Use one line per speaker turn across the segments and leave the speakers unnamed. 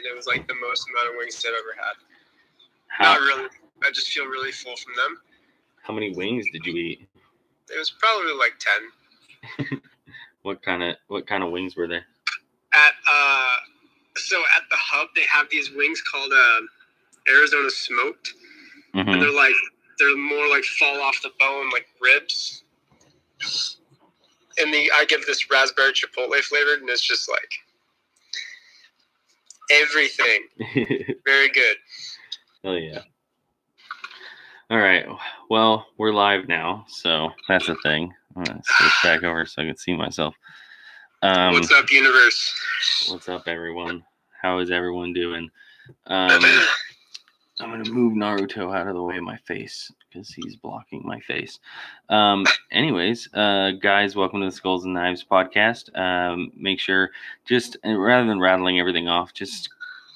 it was like the most amount of wings I've ever had.
How,
Not really. I just feel really full from them.
How many wings did you eat?
It was probably like 10.
What kind of wings were there?
So at the hub they have these wings called Arizona smoked,
Mm-hmm.
and they're more like fall off the bone, like ribs. And I give this raspberry chipotle flavored, and it's just like everything. Very good.
Oh yeah. All right. Well, we're live now, so that's a thing. I'm gonna switch back over so I can see myself.
What's up, universe?
What's up, everyone? How is everyone doing? I'm gonna move Naruto out of the way of my face because he's blocking my face. Anyways, guys, welcome to the Skulls and Knives podcast. Make sure, just rather than rattling everything off, just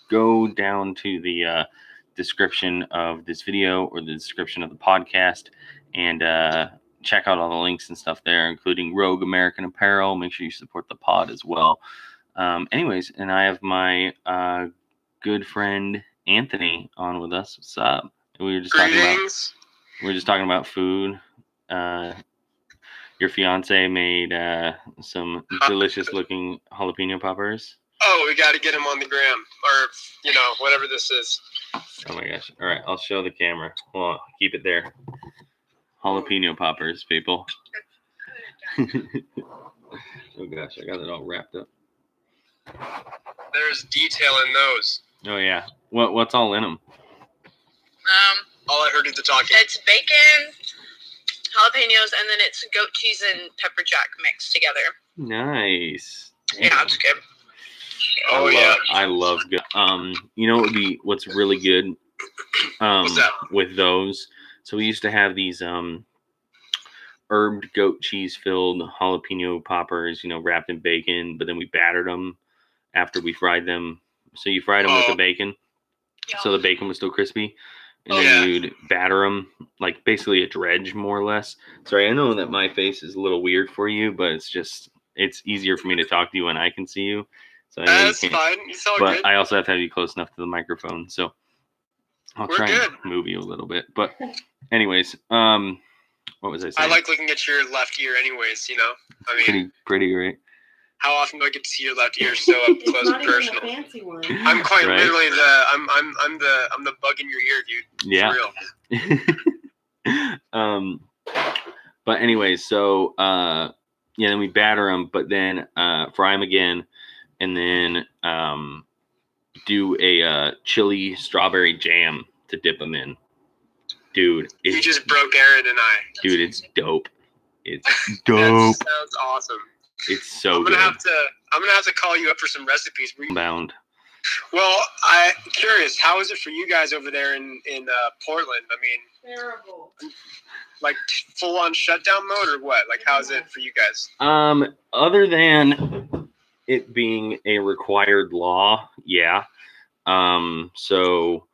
go down to the description of this video or the description of the podcast and check out all the links and stuff there, including Rogue American Apparel. Make sure you support the pod as well. Anyways, and I have my good friend Anthony on with us. What's up? We were just talking about food. Your fiance made some delicious looking jalapeno poppers.
Oh, we got to get him on the gram, or whatever this is.
Oh my gosh! All right, I'll show the camera. Hold on, keep it there. Jalapeno poppers, people. Oh gosh, I got it all wrapped up.
There's detail in those.
Oh yeah. What's all in them?
All I heard is the talking.
It's bacon, jalapenos, and then it's goat cheese and pepper jack mixed together.
Nice.
Yeah, it's good.
I love good. You know what's really good?
What's that?
With those. So we used to have these herbed goat cheese filled jalapeno poppers, wrapped in bacon, but then we battered them after we fried them. So you fried them with the bacon, so the bacon was still crispy, and then you'd batter them like basically a dredge, more or less. Sorry, I know that my face is a little weird for you, but it's easier for me to talk to you when I can see you. So I know
that's fine. It's all
but
good.
I also have to have you close enough to the microphone, so I'll try and move you a little bit. But anyways, what was I saying?
I like looking at your left ear, anyways. I mean,
pretty great.
How often do I get to see your left ear so up close and personal?
Even a fancy one.
I'm quite literally I'm the bug in your ear, dude.
Yeah.
For real.
But anyways, so then we batter them, but then fry them again, and then do a chili strawberry jam to dip them in. Dude,
you just broke Aaron and I.
Dude, it's dope. It's dope.
That sounds awesome.
It's so
good.
I'm
gonna have to call you up for some recipes.
Bound.
Well, I'm curious. How is it for you guys over there in Portland? I mean,
terrible.
Like full on shutdown mode or what? Like, how is it for you guys?
Other than it being a required law, yeah. So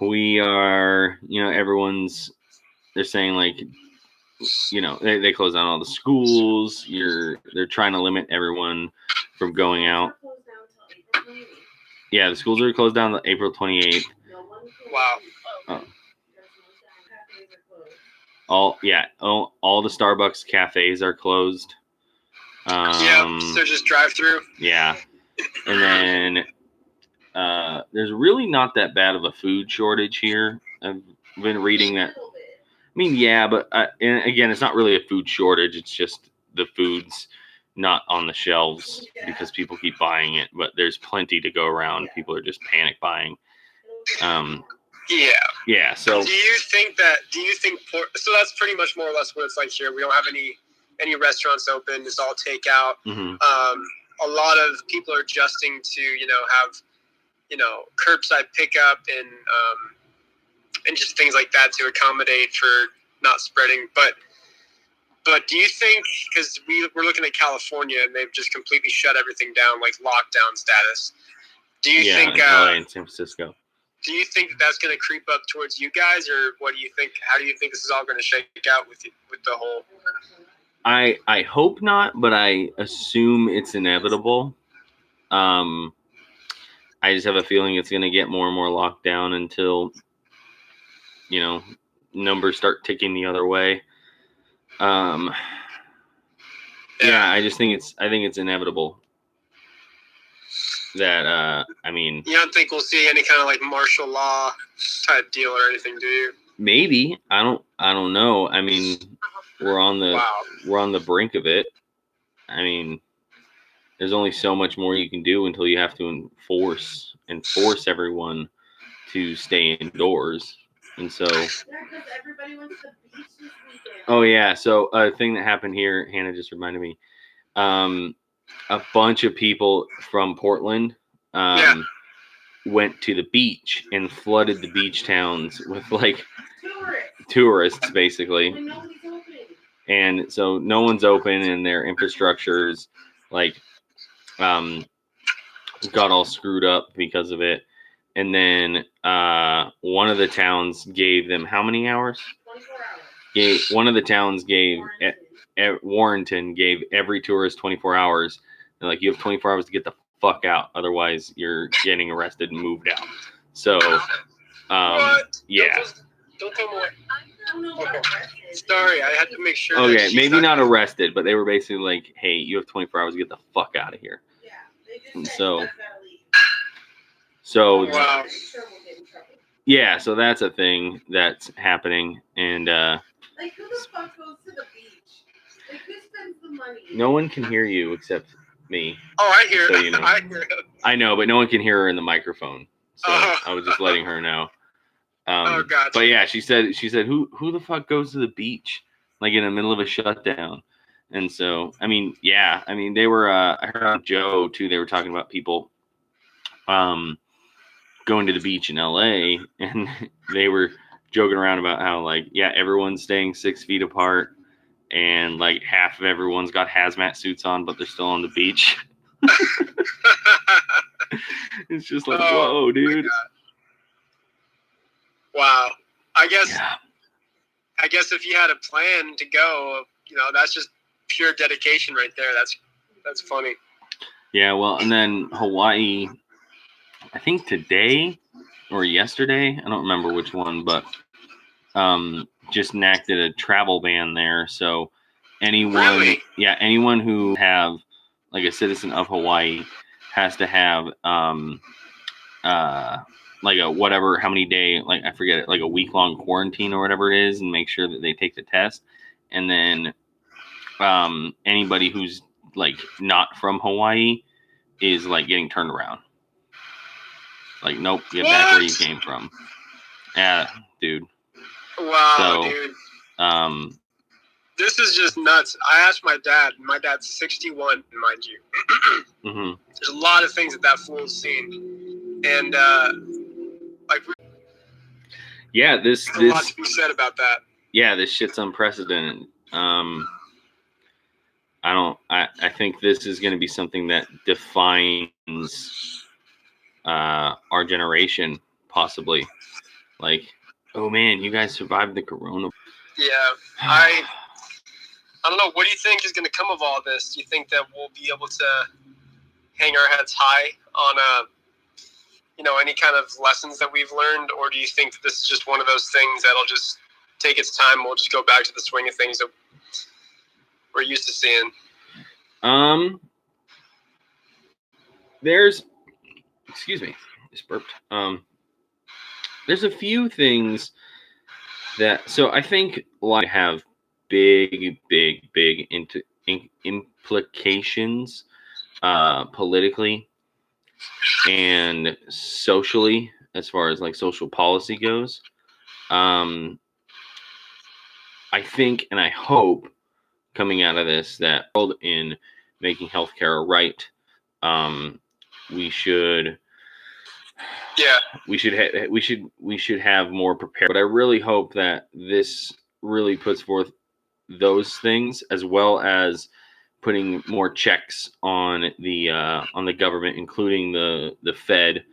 we are, they're saying like, they close down all the schools. They're trying to limit everyone from going out. Yeah, the schools are closed down April 28th.
Wow.
All the Starbucks cafes are closed.
So just drive through.
Yeah. And then there's really not that bad of a food shortage here. I've been reading that. I mean, yeah, but and again, it's not really a food shortage. It's just the food's not on the shelves because people keep buying it. But there's plenty to go around. People are just panic buying. Yeah. So
do you think so that's pretty much more or less what it's like here. We don't have any restaurants open. It's all takeout.
Mm-hmm.
A lot of people are adjusting to have curbside pickup and just things like that to accommodate for not spreading. But do you think, because we're looking at California and they've just completely shut everything down, like lockdown status. Do you think
LA and San Francisco?
Do you think that's going to creep up towards you guys, or what do you think? How do you think this is all going to shake out with the whole?
I hope not, but I assume it's inevitable. I just have a feeling it's going to get more and more locked down until, you know, numbers start ticking the other way. Yeah, I think it's inevitable that, I mean,
you don't think we'll see any kind of like martial law type deal or anything, do you?
maybe. I don't know. I mean, we're on the brink of it. I mean, there's only so much more you can do until you have to enforce everyone to stay indoors. And so,
everybody went to the beach this weekend.
Oh yeah, so a thing that happened here, Hannah just reminded me. A bunch of people from Portland went to the beach and flooded the beach towns with like tourists basically.
When nobody's open.
And so no one's open, and their infrastructure's like got all screwed up because of it. And then one of the towns gave them how many hours?
24 hours.
One of the towns gave Warrenton gave every tourist 24 hours. And like, you have 24 hours to get the fuck out, otherwise you're getting arrested and moved out. So
What?
Yeah.
Don't tell me what.
I don't know about arrested.
Sorry, I had to make sure.
Okay,
that she's
maybe not arrested, but they were basically like, hey, you have 24 hours to get the fuck out of here.
Yeah, they just
And
said
so-
you guys gotta leave.
So
Wow.
I'm sure we'll get in trouble.
yeah, so that's a thing that's happening. And
Like, who the fuck goes to the beach? Like, who spends the money?
no one can hear you except me.
Oh, I hear
So
it.
you know.
I hear it.
I know, but no one can hear her in the microphone. So
Oh.
I was just letting her know.
Oh, gotcha.
But yeah, she said, who the fuck goes to the beach like in the middle of a shutdown? And so, I mean, yeah, I mean, they were, I heard on Joe too, they were talking about people, going to the beach in LA, and they were joking around about how like, yeah, everyone's staying 6 feet apart, and like half of everyone's got hazmat suits on, but they're still on the beach. It's just like,
Oh,
whoa,
my
dude.
God. Wow. I guess
Yeah.
if you had a plan to go, that's just pure dedication right there. That's funny.
Yeah, well, and then Hawaii, I think today or yesterday, I don't remember which one, but just enacted a travel ban there. So anyone who have like a citizen of Hawaii has to have like a whatever, how many day, like I forget it, like a week-long quarantine or whatever it is, and make sure that they take the test. And then anybody who's like not from Hawaii is like getting turned around. Like, nope, get back where you came from. Yeah, dude.
Wow,
So,
dude. This is just nuts. I asked my dad. My dad's 61, mind you.
mhm.
There's a lot of things that fool's seen. And,
Yeah,
there's a lot to be said about that.
yeah, this shit's unprecedented. I think this is going to be something that defines our generation, possibly. Like, oh man, you guys survived the corona.
Yeah. I don't know. What do you think is going to come of all this? Do you think that we'll be able to hang our heads high on any kind of lessons that we've learned, or do you think that this is just one of those things that'll just take its time? We'll just go back to the swing of things that we're used to seeing.
There's, excuse me, just burped. There's a few things that, so I think a lot have big implications politically and socially, as far as like social policy goes. I think and I hope coming out of this that in making healthcare a right, we should have more prepared. But I really hope that this really puts forth those things, as well as putting more checks on the government, including the Fed,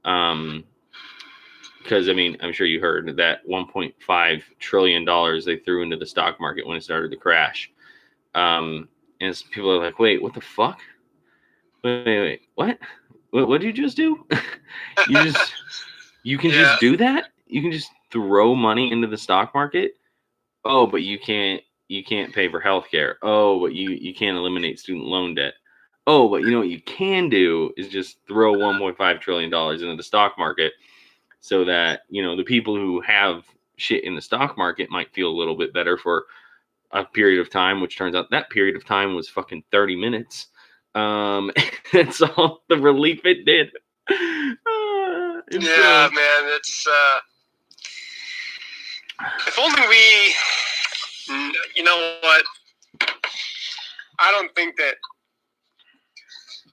because I mean, I'm sure you heard that $1.5 trillion they threw into the stock market when it started to crash. And people are like, wait, what the fuck? Wait, what? What did you just do? You can
Yeah.
just do that? You can just throw money into the stock market? Oh, but you can't pay for healthcare. Oh, but you can't eliminate student loan debt. Oh, but you know what you can do is just throw $1.5 trillion into the stock market so that, you know, the people who have shit in the stock market might feel a little bit better for a period of time, which turns out that period of time was fucking 30 minutes. That's all the relief it did.
Yeah, man, it's if only we, you know what? I don't think that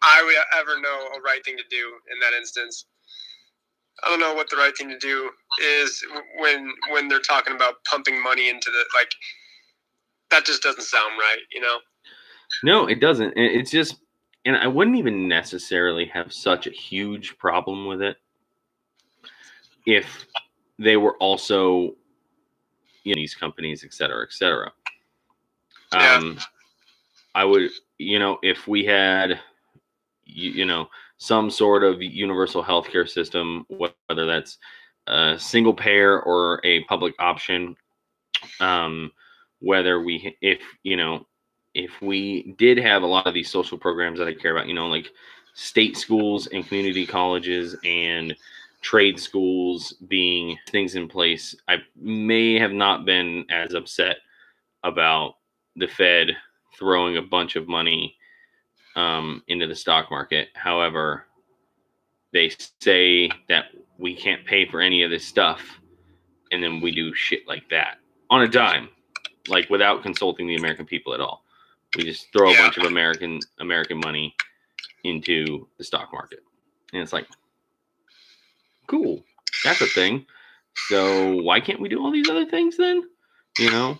I would ever know a right thing to do in that instance. I don't know what the right thing to do is when they're talking about pumping money into the, like, that just doesn't sound right, you know?
No, it doesn't. It's just, and I wouldn't even necessarily have such a huge problem with it if they were also, you know, these companies, et cetera, et cetera.
Yeah.
I would, you know, if we had, you know, some sort of universal healthcare system, whether that's a single payer or a public option, whether we, if, you know, if we did have a lot of these social programs that I care about, you know, like state schools and community colleges and trade schools being things in place, I may have not been as upset about the Fed throwing a bunch of money into the stock market. However, they say that we can't pay for any of this stuff, and then we do shit like that on a dime, like without consulting the American people at all. We just throw a bunch of American money into the stock market, and it's like, cool, that's a thing. So why can't we do all these other things then? You know.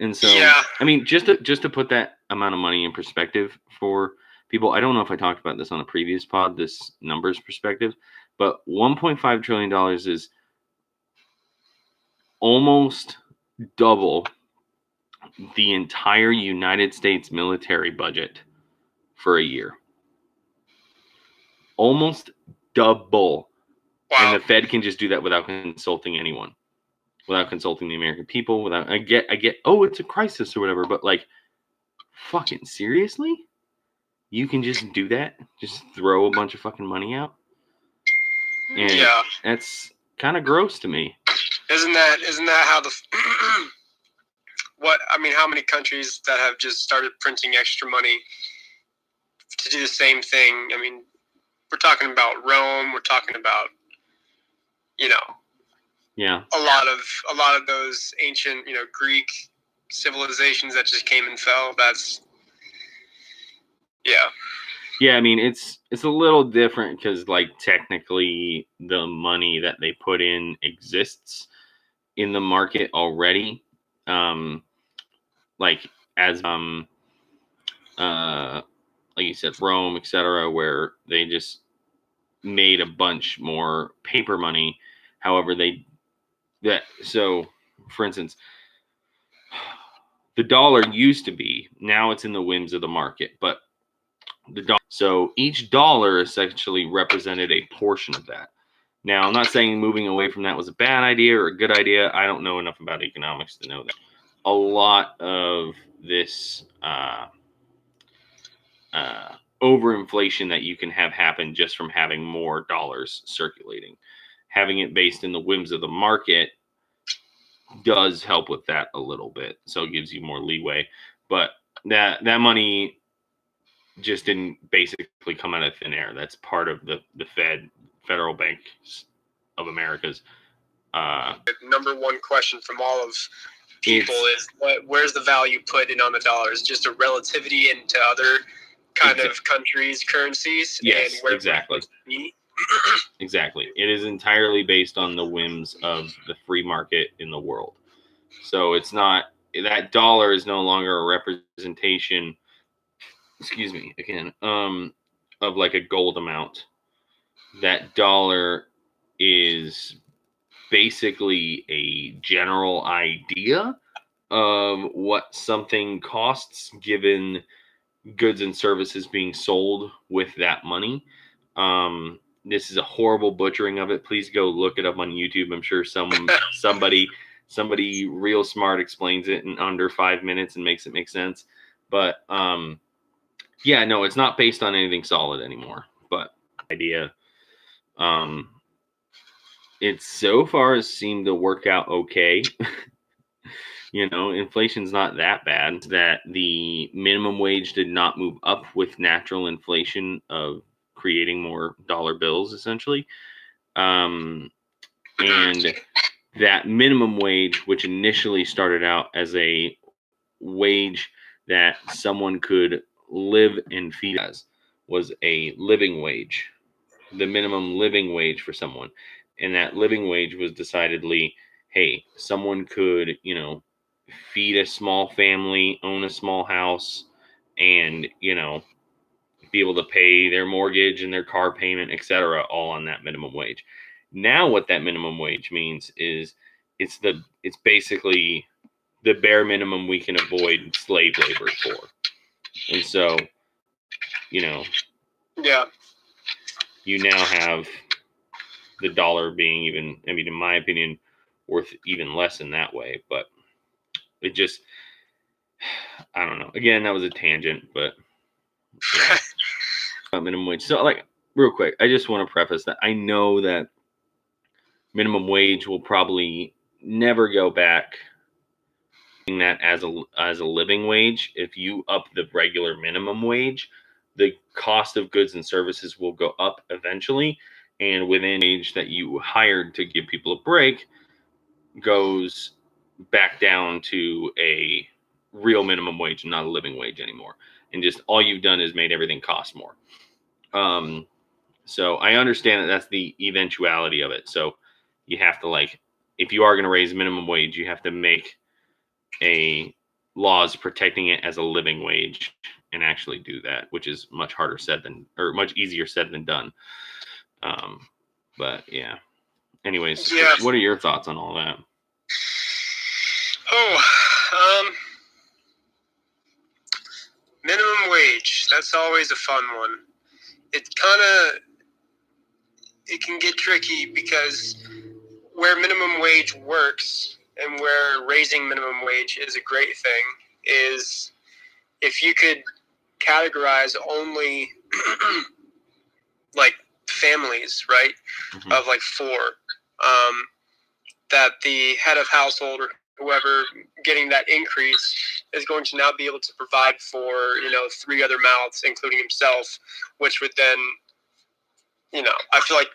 And so,
Yeah.
I mean, just to put that amount of money in perspective for people, I don't know if I talked about this on a previous pod, this numbers perspective, but $1.5 trillion is almost double the entire United States military budget for a year. Almost double.
Wow.
And the Fed can just do that without consulting anyone, without consulting the American people, without, I get, oh, it's a crisis or whatever, but like, fucking seriously? You can just do that? Just throw a bunch of fucking money out? And
yeah.
That's kind of gross to me.
Isn't that how the what, I mean, how many countries that have just started printing extra money to do the same thing? I mean, we're talking about Rome, we're talking about, you know,
yeah,
a lot of those ancient, you know, Greek civilizations that just came and fell. That's, yeah.
Yeah, I mean, it's a little different because, like, technically the money that they put in exists in the market already. Like, as like you said, Rome, etc., where they just made a bunch more paper money. However, so, for instance, the dollar used to be, now it's in the whims of the market, but so each dollar essentially represented a portion of that. Now, I'm not saying moving away from that was a bad idea or a good idea. I don't know enough about economics to know that. A lot of this overinflation that you can have happen just from having more dollars circulating. Having it based in the whims of the market does help with that a little bit. So it gives you more leeway. But that money just didn't basically come out of thin air. That's part of the Federal Bank of America's.
Number one question from all of people is where's the value put in on the dollar? Is just a relativity into other kind of countries' currencies?
Yes,
and where
exactly.
Be?
Exactly. It is entirely based on the whims of the free market in the world. So it's not, that dollar is no longer a representation, excuse me, again, of like a gold amount. That dollar is basically a general idea of what something costs given goods and services being sold with that money. This is a horrible butchering of it. Please go look it up on YouTube. I'm sure somebody real smart explains it in under 5 minutes and makes it make sense. But yeah, no, it's not based on anything solid anymore. But idea, it so far has seemed to work out okay. You know, inflation's not that bad. That the minimum wage did not move up with natural inflation of creating more dollar bills, essentially. And that minimum wage, which initially started out as a wage that someone could live and feed as, was a living wage, the minimum living wage for someone. And that living wage was decidedly, hey, someone could, you know, feed a small family, own a small house, and, you know, be able to pay their mortgage and their car payment, etc., all on that minimum wage. Now what that minimum wage means is it's basically the bare minimum we can avoid slave labor for. And so, you know,
Yeah.
you now have the dollar being even, I mean, in my opinion, worth even less in that way. But it just, I don't know. Again, that was a tangent, but yeah. Minimum wage. So, like, real quick, I just want to preface that I know that minimum wage will probably never go back that as a living wage. If you up the regular minimum wage, the cost of goods and services will go up eventually, and within age that you hired to give people a break goes back down to a real minimum wage, not a living wage anymore. And just all you've done is made everything cost more. So I understand that that's the eventuality of it. So you have to, like, if you are going to raise minimum wage, you have to make a laws protecting it as a living wage and actually do that, which is much harder said than, or much easier said than done. But yeah. Anyways,
Yeah.
What are your thoughts on all that?
Minimum wage. That's always a fun one. It can get tricky because where minimum wage works and where raising minimum wage is a great thing is if you could categorize only like families, right, of like 4, that the head of household or whoever getting that increase is going to now be able to provide for, 3 other mouths, including himself, which would then, I feel like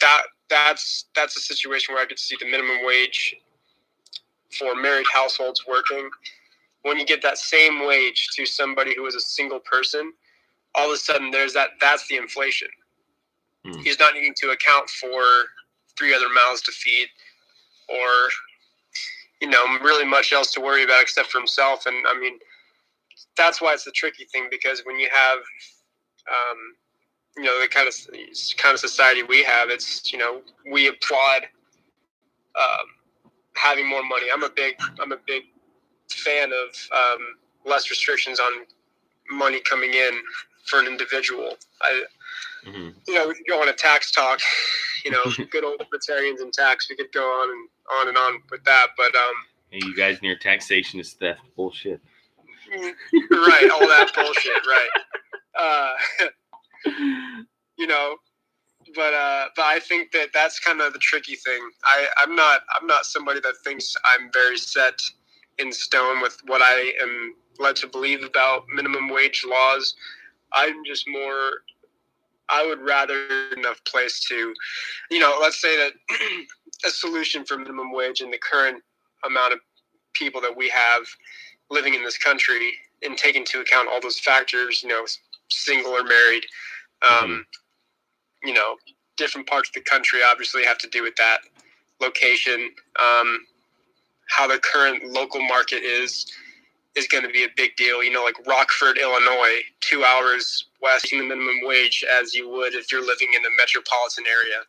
that's a situation where I could see the minimum wage for married households working. When you get that same wage to somebody who is a single person, all of a sudden that's the inflation. He's not needing to account for 3 other mouths to feed or, really much else to worry about except for himself. And I mean, that's why it's the tricky thing, because when you have, the kind of society we have, it's, we applaud having more money. I'm a big fan of less restrictions on money coming in for an individual. We could go on a tax talk, good old libertarians and tax. We could go on and on with that, but
hey, you guys near taxation is theft bullshit.
Right, all that bullshit, right? But I think that's kind of the tricky thing. I'm not somebody that thinks I'm very set in stone with what I am led to believe about minimum wage laws. I'm just more, I would rather enough place to, let's say that a solution for minimum wage in the current amount of people that we have living in this country, and take into account all those factors, single or married, different parts of the country obviously have to do with that location. How the current local market is going to be a big deal. Like Rockford, Illinois, 2 hours west of the minimum wage as you would if you're living in a metropolitan area,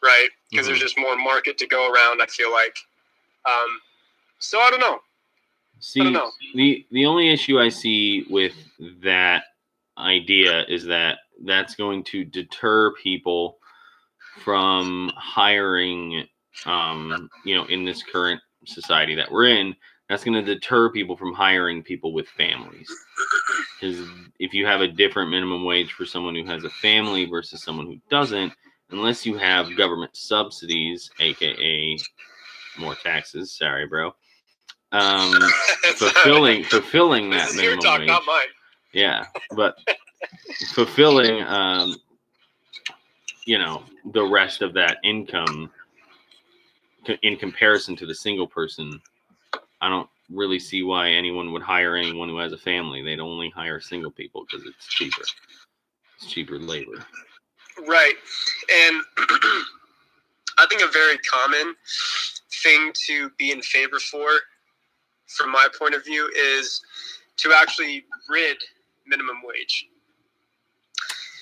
right? Because there's just more market to go around, I feel like. So I don't know.
See, the only issue I see with that idea is that that's going to deter people from hiring, in this current society that we're in. That's going to deter people from hiring people with families. Because if you have a different minimum wage for someone who has a family versus someone who doesn't, unless you have government subsidies, aka more taxes, sorry, bro, fulfilling that
This is your
minimum
talk,
wage.
not mine.
Yeah, but fulfilling, the rest of that income in comparison to the single person, I don't really see why anyone would hire anyone who has a family. They'd only hire single people because it's cheaper. It's cheaper labor.
Right. And I think a very common thing to be in favor for, from my point of view, is to actually rid minimum wage.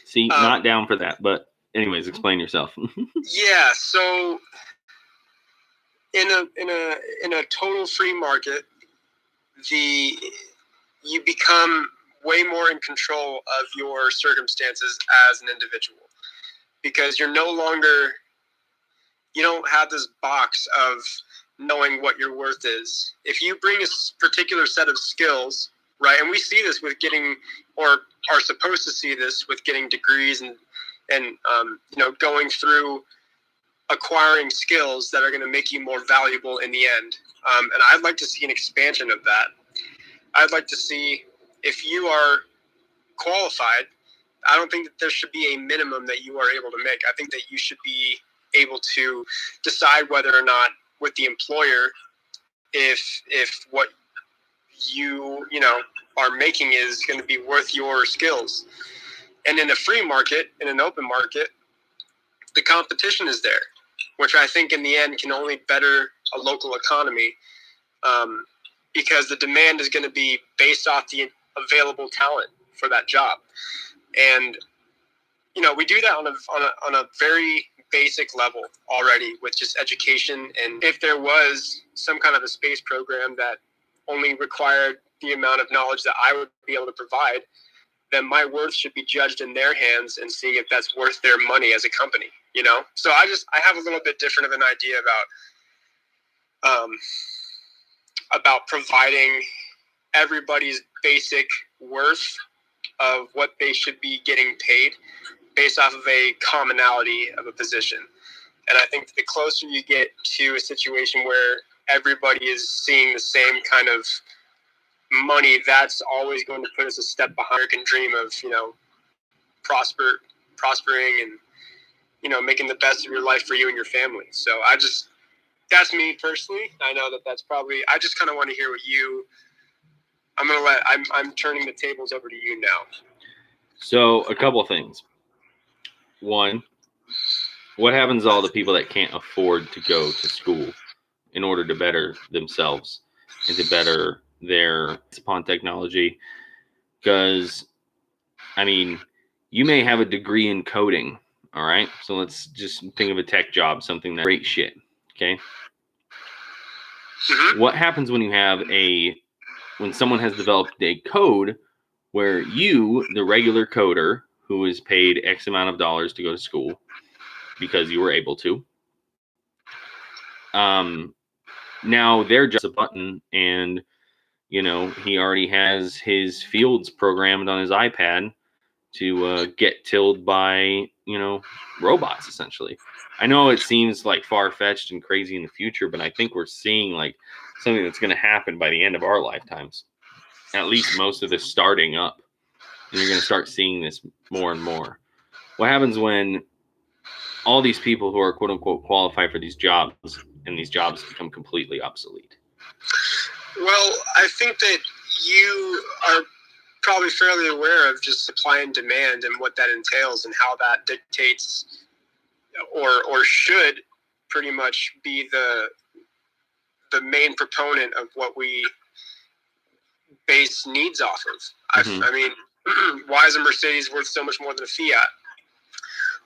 See, not down for that, but anyways, explain yourself.
Yeah, so in a total free market, you become way more in control of your circumstances as an individual, because you don't have this box of knowing what your worth is. If you bring a particular set of skills, right, and we see this with getting, or are supposed to see this with getting degrees and going through acquiring skills that are going to make you more valuable in the end. And I'd like to see an expansion of that. I'd like to see, if you are qualified, I don't think that there should be a minimum that you are able to make. I think that you should be able to decide whether or not with the employer, if what you are making is going to be worth your skills. And in a free market, in an open market, the competition is there, which I think in the end can only better a local economy, because the demand is going to be based off the available talent for that job. And we do that on a very basic level already with just education. And if there was some kind of a space program that only required the amount of knowledge that I would be able to provide, then my worth should be judged in their hands and seeing if that's worth their money as a company, So I have a little bit different of an idea about providing everybody's basic worth of what they should be getting paid based off of a commonality of a position. And I think the closer you get to a situation where everybody is seeing the same kind of money, that's always going to put us a step behind the American dream of, prospering and, making the best of your life for you and your family. So that's me personally. I know that's probably, I just kind of want to hear what I'm turning the tables over to you now.
So a couple of things. One, what happens to all the people that can't afford to go to school in order to better themselves and to better their upon technology? Because, you may have a degree in coding, all right? So let's just think of a tech job, something that's great shit, okay?
Mm-hmm.
What happens when when someone has developed a code where you, the regular coder, who is paid X amount of dollars to go to school because you were able to, now they're just a button, and he already has his fields programmed on his iPad to get tilled by robots, essentially. I know it seems like far-fetched and crazy in the future, but I think we're seeing like something that's going to happen by the end of our lifetimes. At least most of this starting up, and you're going to start seeing this more and more. What happens when all these people who are quote unquote qualified for these jobs, and these jobs become completely obsolete?
Well, I think that you are probably fairly aware of just supply and demand and what that entails, and how that dictates or should pretty much be the main proponent of what we base needs off of.
Mm-hmm.
I mean, why is a Mercedes worth so much more than a Fiat,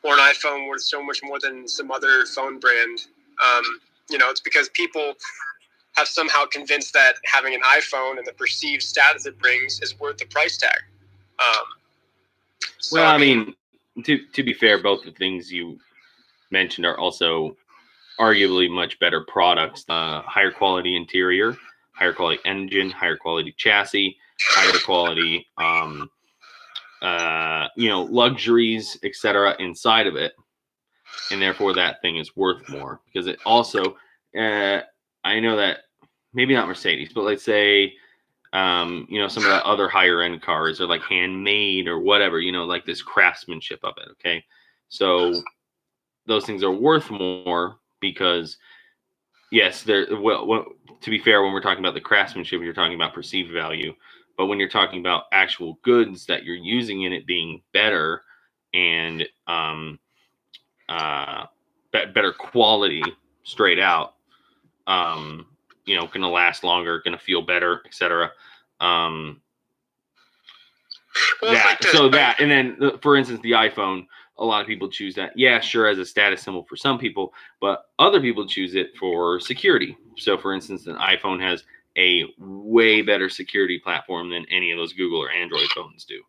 or an iPhone worth so much more than some other phone brand? It's because people have somehow convinced that having an iPhone and the perceived status it brings is worth the price tag.
Well, I mean, to be fair, both the things you mentioned are also arguably much better products. Higher quality interior, higher quality engine, higher quality chassis, higher quality, luxuries, etc. inside of it, and therefore that thing is worth more because it also. I know that maybe not Mercedes, but let's say. Some of the other higher end cars are like handmade or whatever, like this craftsmanship of it. Okay. So those things are worth more because yes, well, to be fair, when we're talking about the craftsmanship, you're talking about perceived value, but when you're talking about actual goods that you're using in it being better and better quality straight out, going to last longer, going to feel better, etc. Well, and then for instance, the iPhone, a lot of people choose that. Yeah, sure, as a status symbol for some people, but other people choose it for security. So for instance, an iPhone has a way better security platform than any of those Google or Android phones do.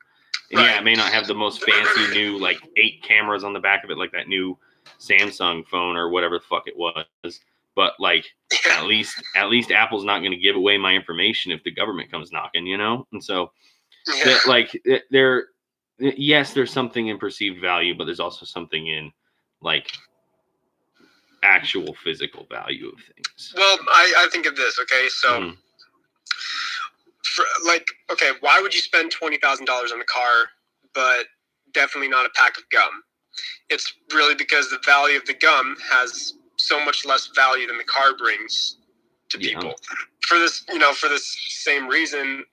And yeah, it may not have the most fancy new, like 8 cameras on the back of it, like that new Samsung phone or whatever the fuck it was. But like, at least Apple's not going to give away my information if the government comes knocking, And so, yes, there's something in perceived value, but there's also something in like actual physical value of things.
Well, I think of this. Okay, so why would you spend $20,000 on a car, but definitely not a pack of gum? It's really because the value of the gum has so much less value than the car brings to people. For this same reason,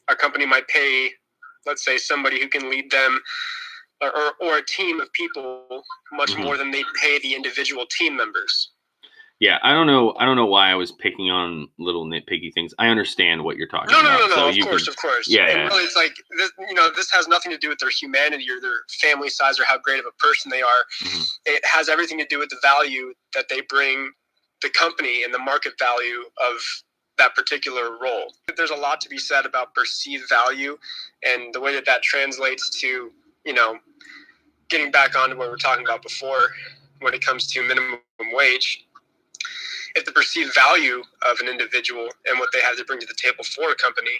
a company might pay, let's say, somebody who can lead them or a team of people much more than they pay the individual team members.
Yeah, I don't know why I was picking on little nitpicky things. I understand what you're talking about.
No. Of course.
Yeah,
and really, it's like this has nothing to do with their humanity or their family size or how great of a person they are. Mm-hmm. It has everything to do with the value that they bring the company and the market value of that particular role. There's a lot to be said about perceived value and the way that translates to, getting back on to what we were talking about before when it comes to minimum wage. If the perceived value of an individual and what they have to bring to the table for a company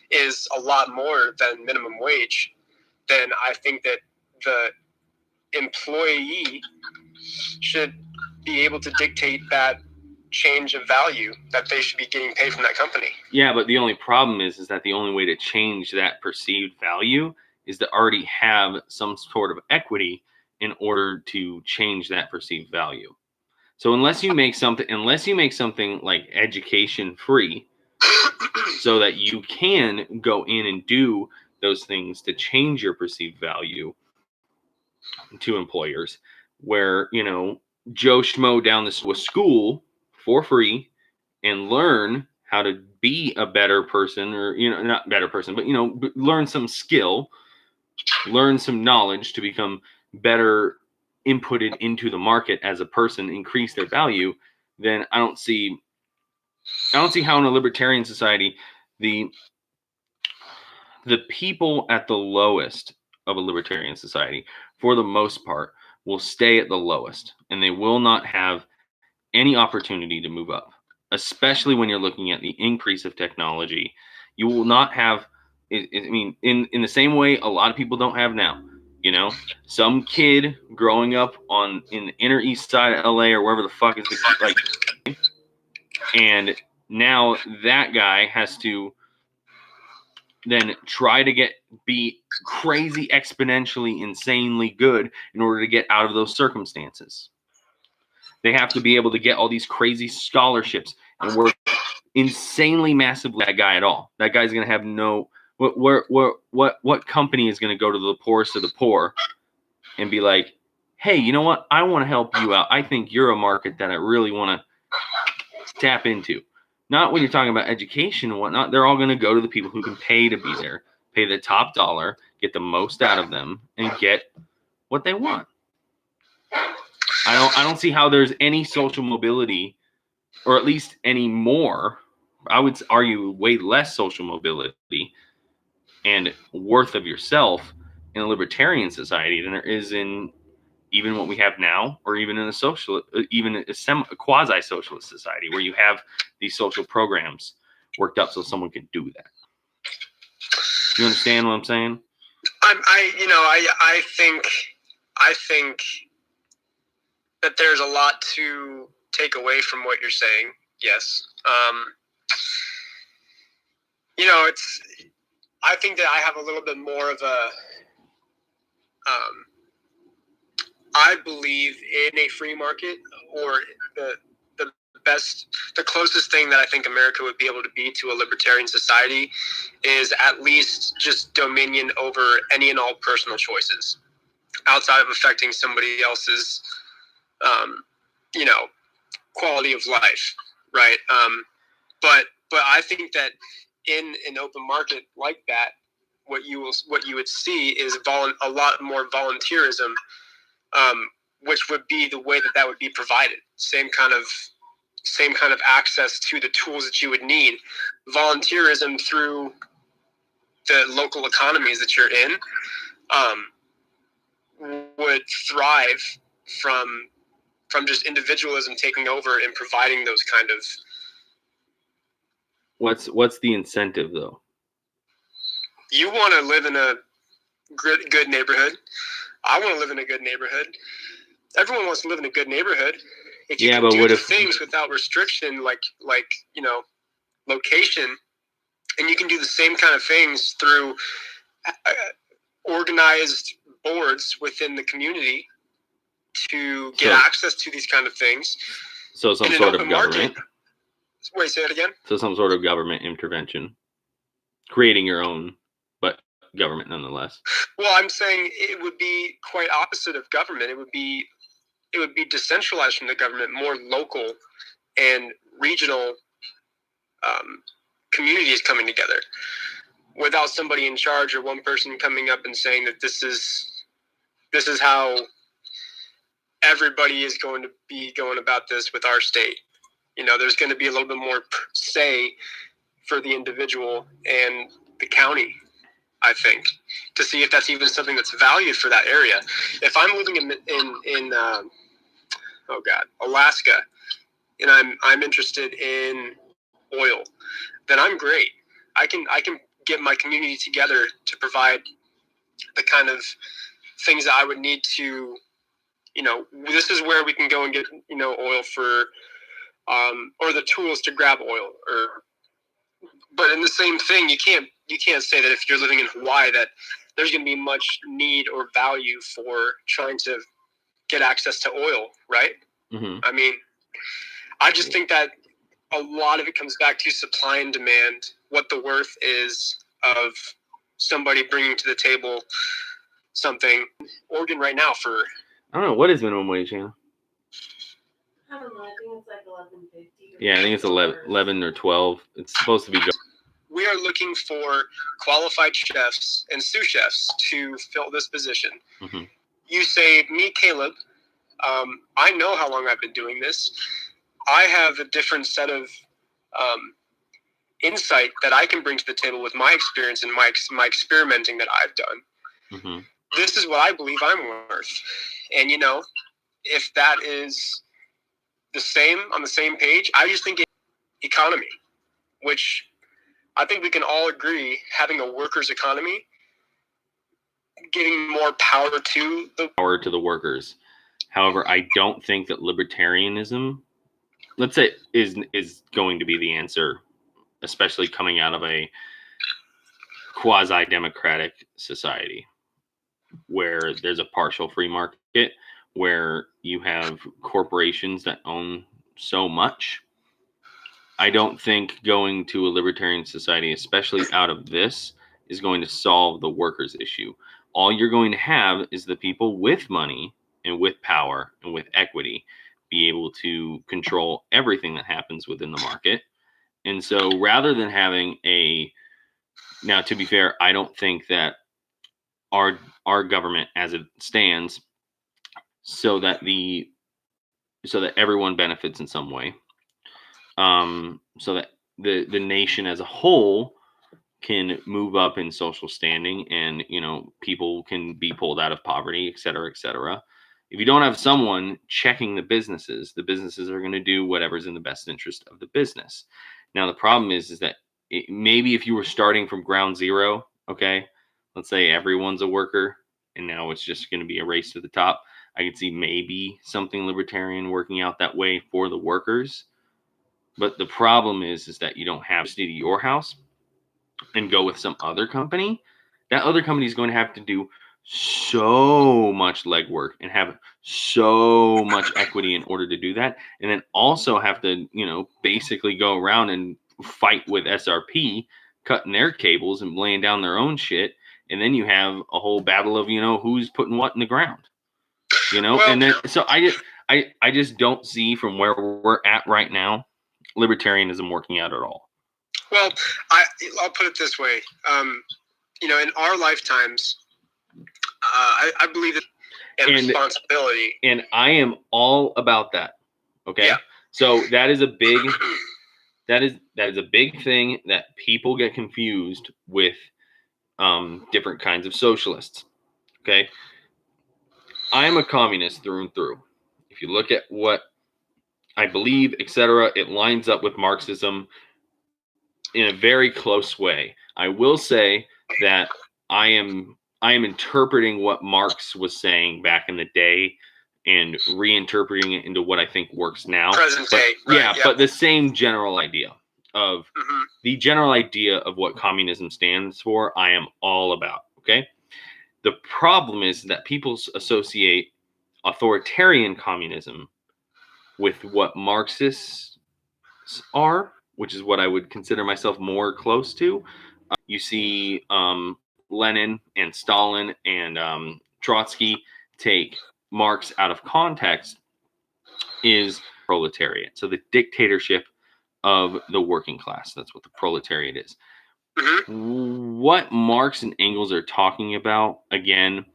is a lot more than minimum wage, then I think that the employee should be able to dictate that change of value that they should be getting paid from that company.
Yeah, but the only problem is that the only way to change that perceived value is to already have some sort of equity in order to change that perceived value. So unless you make something like education free so that you can go in and do those things to change your perceived value to employers, where, Joe Schmo down this was school for free and learn how to be a better person, or, not better person, but, learn some skill, learn some knowledge to become better inputted into the market as a person, increase their value, then I don't see how in a libertarian society the people at the lowest of a libertarian society, for the most part, will stay at the lowest, and they will not have any opportunity to move up, especially when you're looking at the increase of technology. You will not have, in the same way a lot of people don't have now. Some kid growing up in the inner east side of LA or wherever the fuck is and now that guy has to then try to be crazy, exponentially, insanely good in order to get out of those circumstances. They have to be able to get all these crazy scholarships and work insanely massively. That guy at all. That guy's gonna have no. What company is going to go to the poorest of the poor and be like, hey, you know what? I want to help you out. I think you're a market that I really want to tap into. Not when you're talking about education and whatnot. They're all going to go to the people who can pay to be there, pay the top dollar, get the most out of them, and get what they want. I don't see how there's any social mobility, or at least any more. I would argue way less social mobility and worth of yourself in a libertarian society than there is in even what we have now, or even in a quasi-socialist society where you have these social programs worked up so someone can do that. Do you understand what I'm saying?
I think that there's a lot to take away from what you're saying. Yes. I think that I have a little bit more of a, I believe in a free market, or the closest thing that I think America would be able to be to a libertarian society is at least just dominion over any and all personal choices outside of affecting somebody else's, quality of life, right? But I think that in an open market like that, what you would see is a lot more volunteerism, which would be the way that would be provided. Same kind of access to the tools that you would need. Volunteerism through the local economies that you're in would thrive from just individualism taking over and providing those kind of.
What's the incentive though?
You want to live in a good neighborhood. I want to live in a good neighborhood. Everyone wants to live in a good neighborhood. If you can do things without restriction, like location, and you can do the same kind of things through organized boards within the community to get access to these kind of things.
So some sort of government.
Wait, say that again?
So some sort of government intervention. Creating your own, but government nonetheless.
Well, I'm saying it would be quite opposite of government. It would be decentralized from the government, more local and regional communities coming together without somebody in charge or one person coming up and saying that this is how everybody is going to be going about this with our state. There's going to be a little bit more say for the individual and the county, I think, to see if that's even something that's valued for that area. If I'm living in Alaska, and I'm interested in oil, then I'm great. I can get my community together to provide the kind of things that I would need to, this is where we can go and get, oil for, or the tools to grab oil, but in the same thing, you can't say that if you're living in Hawaii that there's going to be much need or value for trying to get access to oil, right?
Mm-hmm.
I mean, I just think that a lot of it comes back to supply and demand, what the worth is of somebody bringing to the table something. Oregon right now for...
I don't know, what is minimum wage, Hannah?
I don't know, I think it's like $11.50.
Yeah, I think it's 11 or 12. It's supposed to be...
We are looking for qualified chefs and sous chefs to fill this position.
Mm-hmm.
You say, me, Caleb, I know how long I've been doing this. I have a different set of insight that I can bring to the table with my experience and my experimenting that I've done.
Mm-hmm.
This is what I believe I'm worth. And, if that is on the same page, I just think economy, which I think we can all agree, having a workers' economy, giving more power to the
workers. However, I don't think that libertarianism, let's say, is going to be the answer, especially coming out of a quasi-democratic society where there's a partial free market, where you have corporations that own so much. I don't think going to a libertarian society, especially out of this, is going to solve the workers' issue. All you're going to have is the people with money and with power and with equity be able to control everything that happens within the market. And so rather than having now, to be fair, I don't think that our government as it stands, so that everyone benefits in some way, so that the nation as a whole can move up in social standing, and people can be pulled out of poverty, et cetera, et cetera. If you don't have someone checking the businesses are going to do whatever's in the best interest of the business. Now, the problem is that maybe if you were starting from ground zero, okay, let's say everyone's a worker and now it's just going to be a race to the top. I could see maybe something libertarian working out that way for the workers. But the problem is that you don't have to do your house and go with some other company. That other company is going to have to do so much legwork and have so much equity in order to do that. And then also have to, basically go around and fight with SRP, cutting their cables and laying down their own shit. And then you have a whole battle of, who's putting what in the ground,
Well,
and then, so I just don't see from where we're at right now, libertarianism working out at all.
Well, I'll put it this way. In our lifetimes, I believe that and responsibility.
And I am all about that. Okay.
Yeah.
So that is a big thing that people get confused with different kinds of socialists. Okay. I am a communist through and through. If you look at what I believe, etc., it lines up with Marxism in a very close way. I will say that I am interpreting what Marx was saying back in the day and reinterpreting it into what I think works now.
Present day, right, yeah.
But the same general idea of the general idea of what communism stands for, I am all about. Okay. The problem is that people associate authoritarian communism with what Marxists are, which is what I would consider myself more close to. You see Lenin and Stalin and Trotsky take Marx out of context is proletariat. So the dictatorship of the working class. That's what the proletariat is. What Marx and Engels are talking about, again,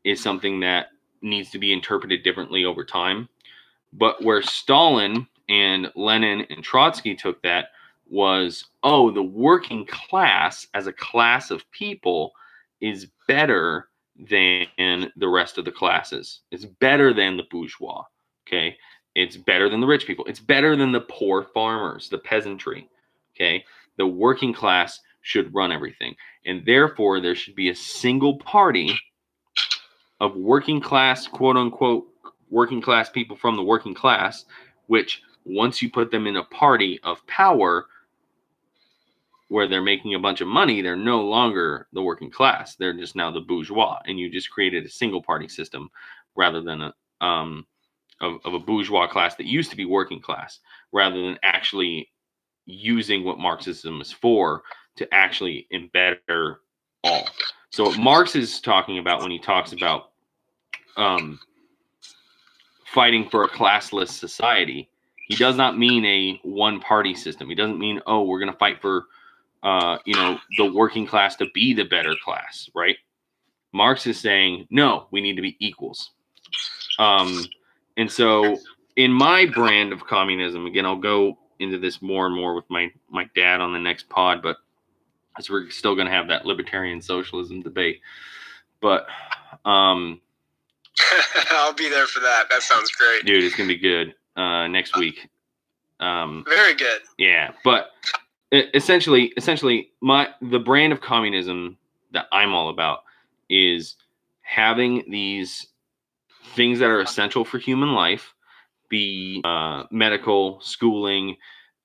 is something that needs to be interpreted differently over time. But where Stalin and Lenin and Trotsky took that was, the working class as a class of people is better than the rest of the classes. It's better than the bourgeois, okay? It's better than the rich people. It's better than the poor farmers, the peasantry, okay? The working class should run everything. And therefore, there should be a single party of working class, quote unquote, working class people from the working class, which once you put them in a party of power where they're making a bunch of money, they're no longer the working class. They're just now the bourgeois. And you just created a single party system rather than of a bourgeois class that used to be working class, rather than actually using what Marxism is for to actually embed all. So what Marx is talking about when he talks about fighting for a classless society, he does not mean a one-party system. He doesn't mean, we're going to fight for, the working class to be the better class, right? Marx is saying, no, we need to be equals. And so in my brand of communism, again, I'll go into this more and more with my dad on the next pod, but as we're still going to have that libertarian socialism debate. But
I'll be there for that. That sounds great.
Dude, it's going to be good next week.
Very good.
Yeah, but essentially the brand of communism that I'm all about is having these things that are essential for human life, be medical, schooling,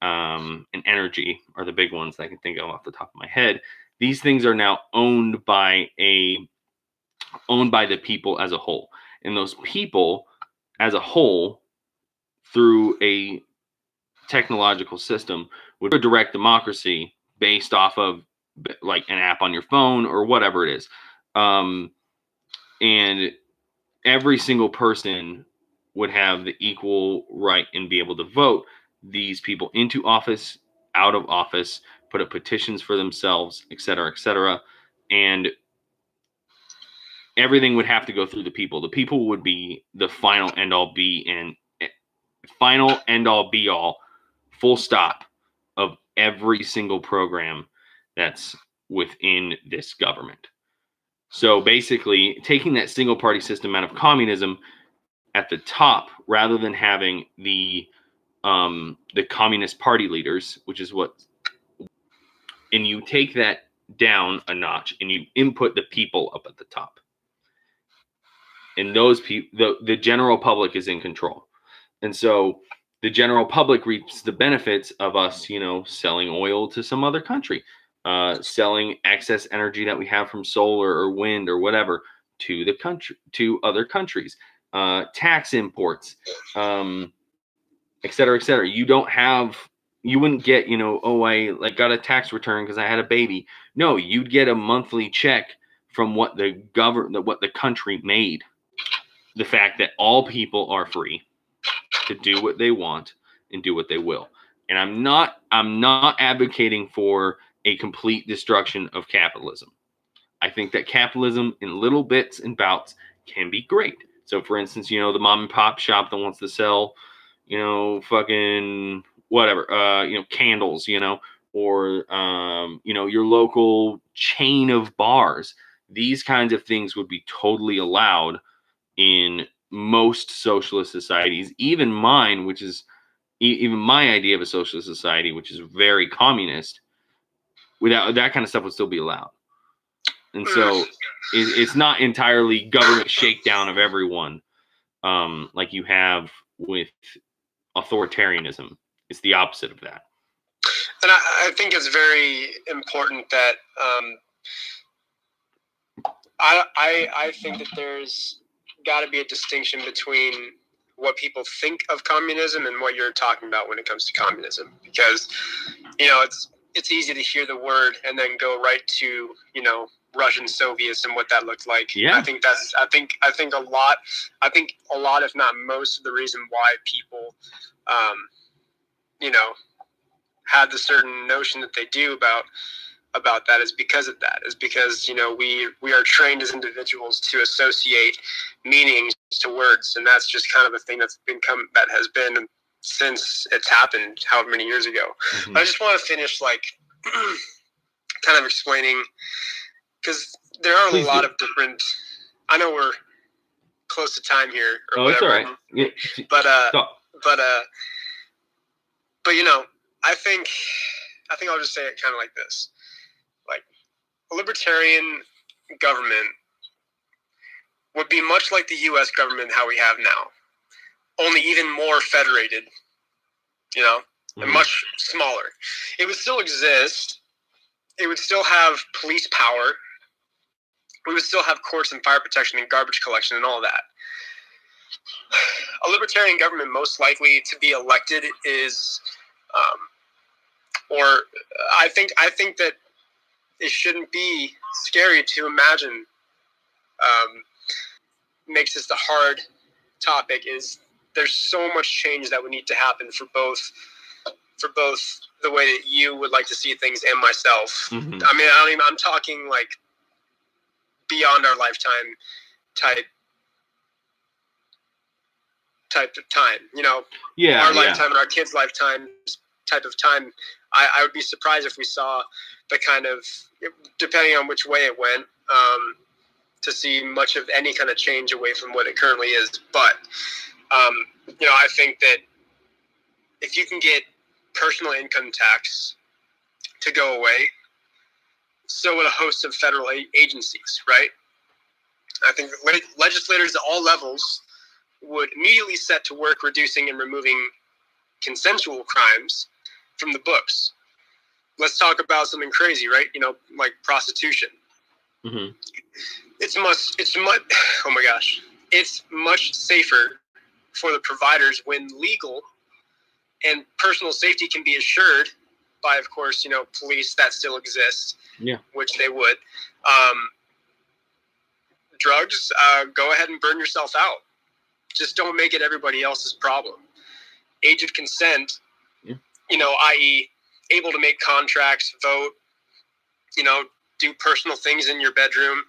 and energy are the big ones that I can think of off the top of my head. These things are now owned by the people as a whole. And those people as a whole, through a technological system, would a direct democracy based off of like an app on your phone or whatever it is. And every single person would have the equal right and be able to vote these people into office, out of office, put up petitions for themselves, et cetera, and everything would have to go through the people. The people would be the final end all be all, full stop, of every single program that's within this government. So basically, taking that single party system out of communism at the top, rather than having the Communist Party leaders, which is what, and you take that down a notch and you input the people up at the top. And those people, the general public is in control. And so the general public reaps the benefits of us, selling oil to some other country, selling excess energy that we have from solar or wind or whatever to the country, to other countries, tax imports, et cetera, et cetera. You wouldn't get, I got a tax return because I had a baby. No, you'd get a monthly check from what the country made. The fact that all people are free to do what they want and do what they will. And I'm not advocating for a complete destruction of capitalism. I think that capitalism in little bits and bouts can be great. So for instance, the mom and pop shop that wants to sell, fucking whatever, candles, or your local chain of bars. These kinds of things would be totally allowed in most socialist societies, even mine, which is even my idea of a socialist society, which is very communist. Without that kind of stuff would still be allowed. And so it's not entirely government shakedown of everyone, like you have with authoritarianism. It's the opposite of that.
And I think it's very important that I think that there's got to be a distinction between what people think of communism and what you're talking about when it comes to communism, because it's easy to hear the word and then go right to Russian Soviets and what that looked like.
Yeah.
I think a lot, if not most, of the reason why people had the certain notion that they do about that is because of that. Is because we are trained as individuals to associate meanings to words, and that's just kind of a thing that has been since it's happened however many years ago.
Mm-hmm.
But I just want to finish kind of explaining, because there are a lot of different. I know we're close to time here, or whatever.
It's all right. Yeah.
But I think I'll just say it kind of like this. Like, a libertarian government would be much like the U.S. government how we have now, only even more federated, and much smaller. It would still exist. It would still have police power. We would still have courts and fire protection and garbage collection and all that. A libertarian government most likely to be elected is, I think that it shouldn't be scary to imagine. Makes this a hard topic is there's so much change that would need to happen for both the way that you would like to see things and myself.
Mm-hmm.
I mean, I'm talking like beyond our lifetime type of time, our lifetime and our kids' lifetime type of time. I would be surprised if we saw the kind of, depending on which way it went, to see much of any kind of change away from what it currently is. But, I think that if you can get personal income tax to go away, so would a host of federal agencies, right? I think legislators at all levels would immediately set to work reducing and removing consensual crimes from the books. Let's talk about something crazy, right? Like prostitution.
Mm-hmm.
It's much safer for the providers when legal and personal safety can be assured by, of course, police that still exist, which they would. Drugs, go ahead and burn yourself out. Just don't make it everybody else's problem. Age of consent, i.e. able to make contracts, vote, do personal things in your bedroom,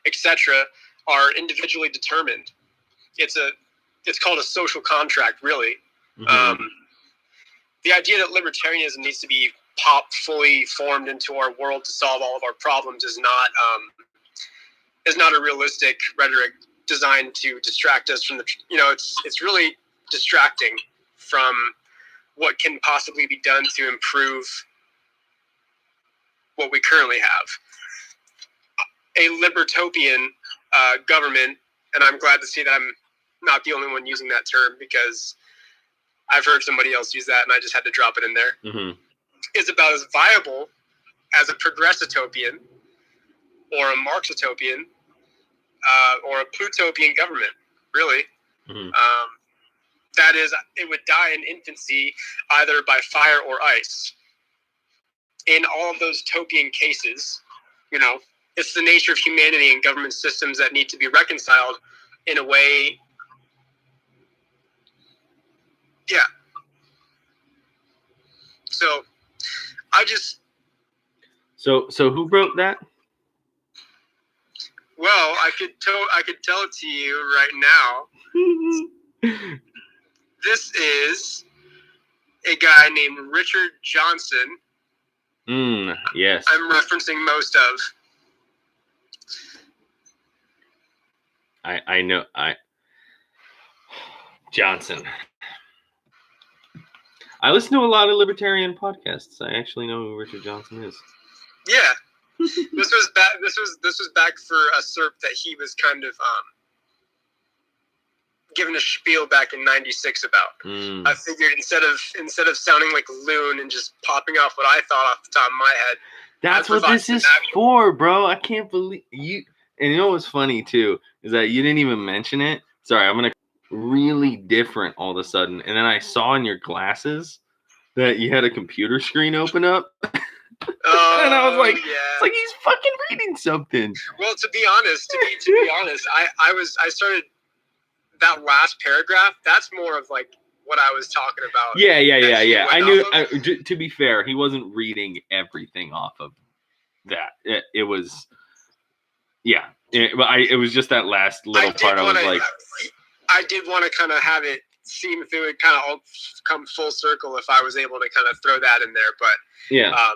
etc., are individually determined. It's called a social contract, really.
Mm-hmm.
The idea that libertarianism needs to be pop fully formed into our world to solve all of our problems is not a realistic rhetoric designed to distract us from the, it's really distracting from what can possibly be done to improve what we currently have. A libertopian government, and I'm glad to see that I'm not the only one using that term, because I've heard somebody else use that and I just had to drop it in there, is about as viable as a progressitopian or a Marxitopian or a Plutopian government, really. That is, it would die in infancy either by fire or ice. In all of those topian cases, it's the nature of humanity and government systems that need to be reconciled in a way. Yeah. So
So who wrote that?
Well, I could tell it to you right now. This is a guy named Richard Johnson.
Yes.
I'm referencing most of.
I know. Johnson. I listen to a lot of libertarian podcasts. I actually know who Richard Johnson is.
Yeah. This was back for a SERP that he was kind of given a spiel back in '96 about. I figured instead of sounding like a loon and just popping off what I thought off the top of my head.
That's what this is for, bro. I can't believe you. And you know what's funny too is that you didn't even mention it. Sorry, I'm gonna really different all of a sudden, and then I saw in your glasses that you had a computer screen open up. And I was like,
yeah.
It's like he's fucking reading something.
Well, to be honest, I started that last paragraph. That's more of like what I was talking about.
Yeah. I knew. To be fair, he wasn't reading everything off of that. It was, yeah. It was just that last little part.
I did want to kind of have it seem if it would kind of all come full circle if I was able to kind of throw that in there, but
yeah.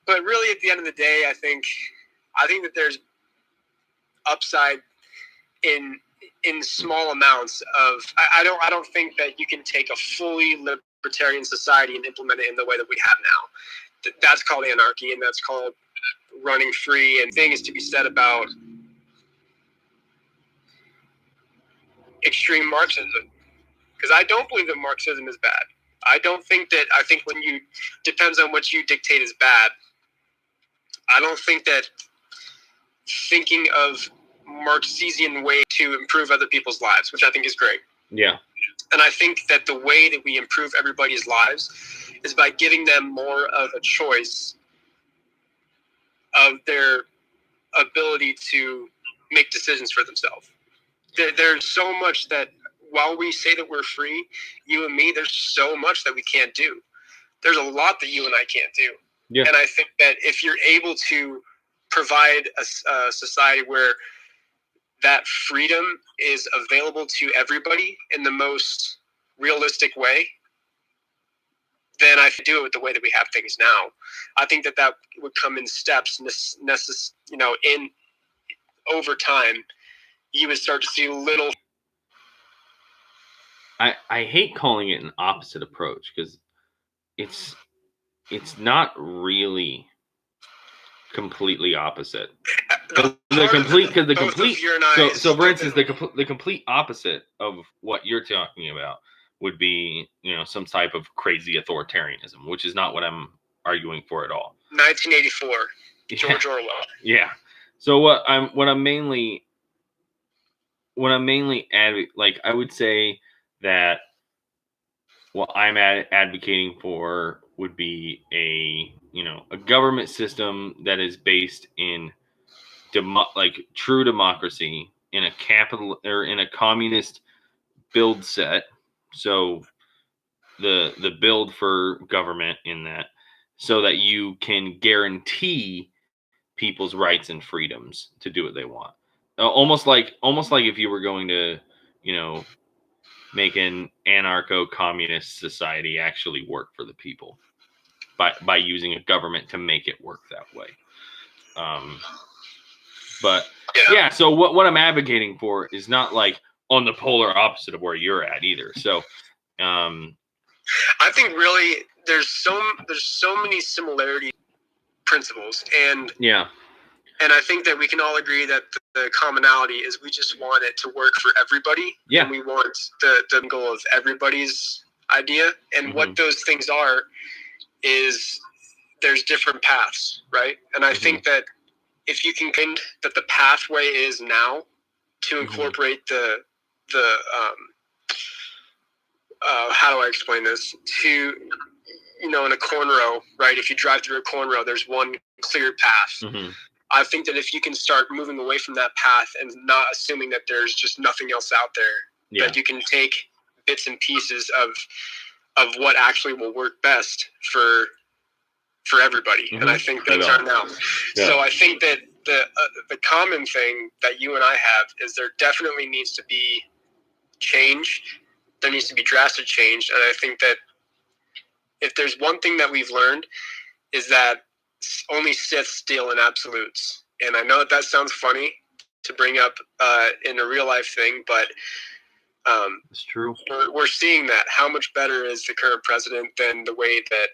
But really, at the end of the day, I think that there's upside in small amounts of. I don't think that you can take a fully libertarian society and implement it in the way that we have now. That's called anarchy, and that's called running free. And thing is to be said about extreme Marxism, because I don't believe that Marxism is bad. I think when you depends on what you dictate is bad. I don't think that thinking of Marxian way to improve other people's lives, which I think is great.
Yeah.
And I think that the way that we improve everybody's lives is by giving them more of a choice of their ability to make decisions for themselves. There's so much that while we say that we're free, you and me, there's so much that we can't do. There's a lot that you and I can't do.
Yeah.
And I think that if you're able to provide a society where that freedom is available to everybody in the most realistic way, then I do it with the way that we have things now. I think that would come in steps, in over time, you would start to see little.
I hate calling it an opposite approach because it's not really completely opposite. So for instance, the complete opposite of what you're talking about would be, some type of crazy authoritarianism, which is not what I'm arguing for at all.
1984, George Orwell.
Yeah. So what I'm mainly I would say that what I'm advocating for would be a government system that is based in true democracy in a capital or in a communist build set. So the build for government in that, so that you can guarantee people's rights and freedoms to do what they want. Almost like if you were going to, make an anarcho-communist society actually work for the people. by using a government to make it work that way. But yeah, so what I'm advocating for is not like on the polar opposite of where you're at either. So
I think really there's so many similarity principles, and I think that we can all agree that the commonality is we just want it to work for everybody.
Yeah.
And we want the goal of everybody's idea. And what those things are is there's different paths, right? And I think that if you can find that the pathway is now to incorporate the how do I explain this? To, in a corn row, right? If you drive through a corn row, there's one clear path. I think that if you can start moving away from that path and not assuming that there's just nothing else out there, that you can take bits and pieces of what actually will work best for everybody. And I think things are now. So I think that the common thing that you and I have is there definitely needs to be change. There needs to be drastic change. And I think that if there's one thing that we've learned is that only Siths deal in absolutes. And I know that sounds funny to bring up in a real life thing, but
it's true.
We're seeing that. How much better is the current president than the way that,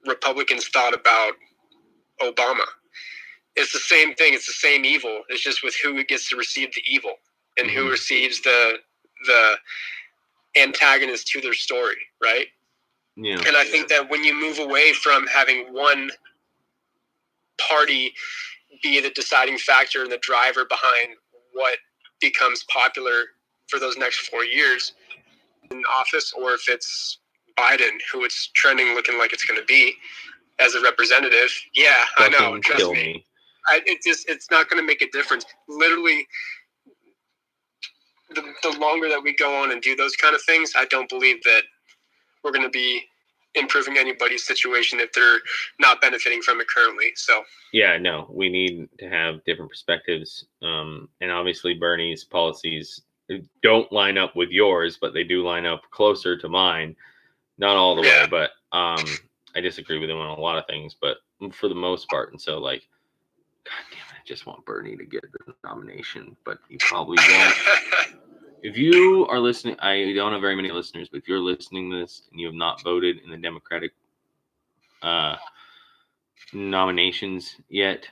Republicans thought about Obama? It's the same thing. It's the same evil. It's just with who gets to receive the evil and who receives the antagonist to their story, right?
Yeah.
And I think that when you move away from having one party be the deciding factor and the driver behind what becomes popular for those next 4 years in office, or if it's Biden, who it's trending looking like it's going to be as a representative. Yeah, I know. Trust me. It's not going to make a difference. Literally, the longer that we go on and do those kind of things, I don't believe that we're going to be improving anybody's situation if they're not benefiting from it currently. So
yeah, no, we need to have different perspectives. And obviously Bernie's policies don't line up with yours, but they do line up closer to mine. Not all the way, but I disagree with him on a lot of things, but for the most part. And so, like, God damn it, I just want Bernie to get the nomination, but he probably won't. If you are listening, I don't have very many listeners, but if you're listening to this and you have not voted in the Democratic nominations yet,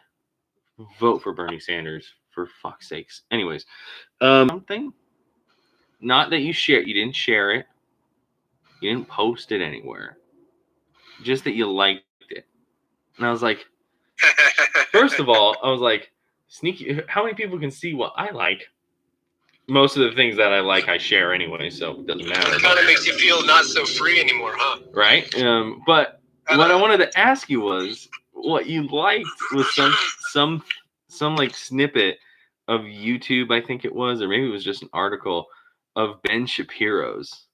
vote for Bernie Sanders, for fuck's sakes. Anyways, something, not that you didn't share it, you didn't post it anywhere, just that you liked it. And I was like, first of all, I was like, sneaky, how many people can see what I like? Most of the things that I like, I share anyway, so it doesn't matter.
It kind of makes you feel not so free anymore, huh?
Right? But what I wanted to ask you was, what you liked was some like snippet of YouTube, I think it was, or maybe it was just an article of Ben Shapiro's.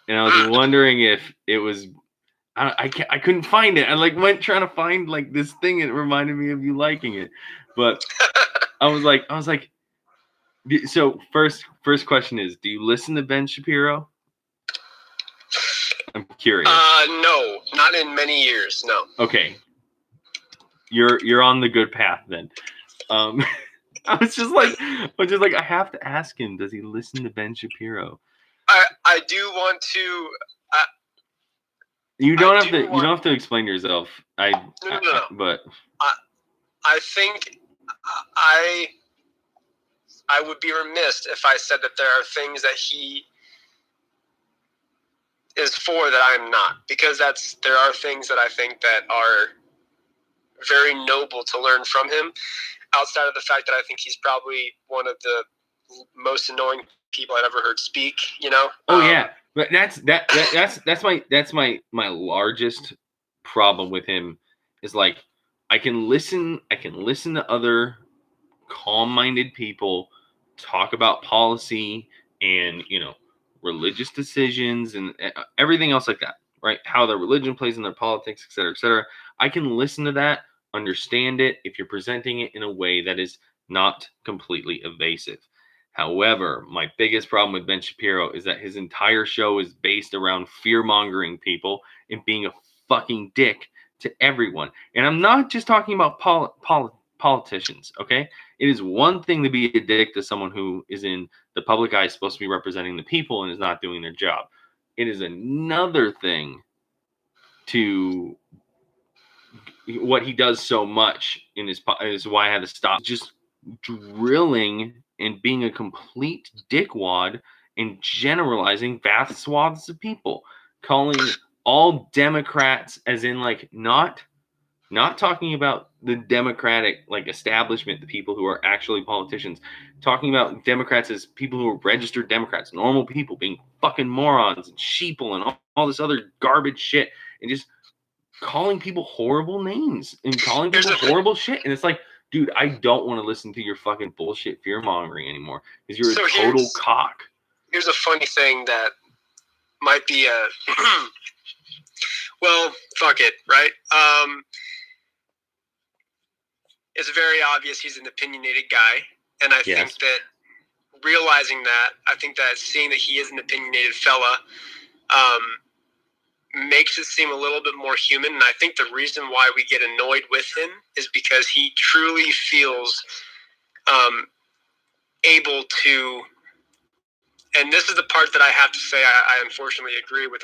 And I was wondering if it was, I couldn't find it. I went trying to find like this thing. It reminded me of you liking it, but I was like, so first question is, do you listen to Ben Shapiro? I'm curious.
No, not in many years. No.
Okay. You're on the good path then. I was just like, I have to ask him, does he listen to Ben Shapiro?
I do want to.
You don't have to explain yourself.
No.
But
I think I would be remiss if I said that there are things that he is for that I'm not, because there are things that I think that are very noble to learn from him, outside of the fact that I think he's probably one of the most annoying people I've ever heard speak,
Oh yeah. But that's my largest problem with him is like I can listen to other calm-minded people talk about policy and religious decisions and everything else like that, right? How their religion plays in their politics, et cetera, et cetera. I can listen to that, understand it if you're presenting it in a way that is not completely evasive. However, my biggest problem with Ben Shapiro is that his entire show is based around fear-mongering people and being a fucking dick to everyone. And I'm not just talking about politicians, okay? It is one thing to be a dick to someone who is in the public eye, supposed to be representing the people, and is not doing their job. It is another thing to what he does so much in his is why I had to stop just drilling and being a complete dickwad and generalizing vast swaths of people, calling all Democrats, as in like not talking about the Democratic like establishment, the people who are actually politicians, talking about Democrats as people who are registered Democrats, normal people, being fucking morons and sheeple and all this other garbage shit, and just calling people horrible names and calling people horrible shit. And it's like, dude, I don't want to listen to your fucking bullshit fear mongering anymore because you're a total cock.
Here's a funny thing that might be a well, fuck it, right? It's very obvious he's an opinionated guy, and I think that realizing that, I think that seeing that he is an opinionated fella, makes it seem a little bit more human. And I think the reason why we get annoyed with him is because he truly feels able to, and this is the part that I have to say I unfortunately agree with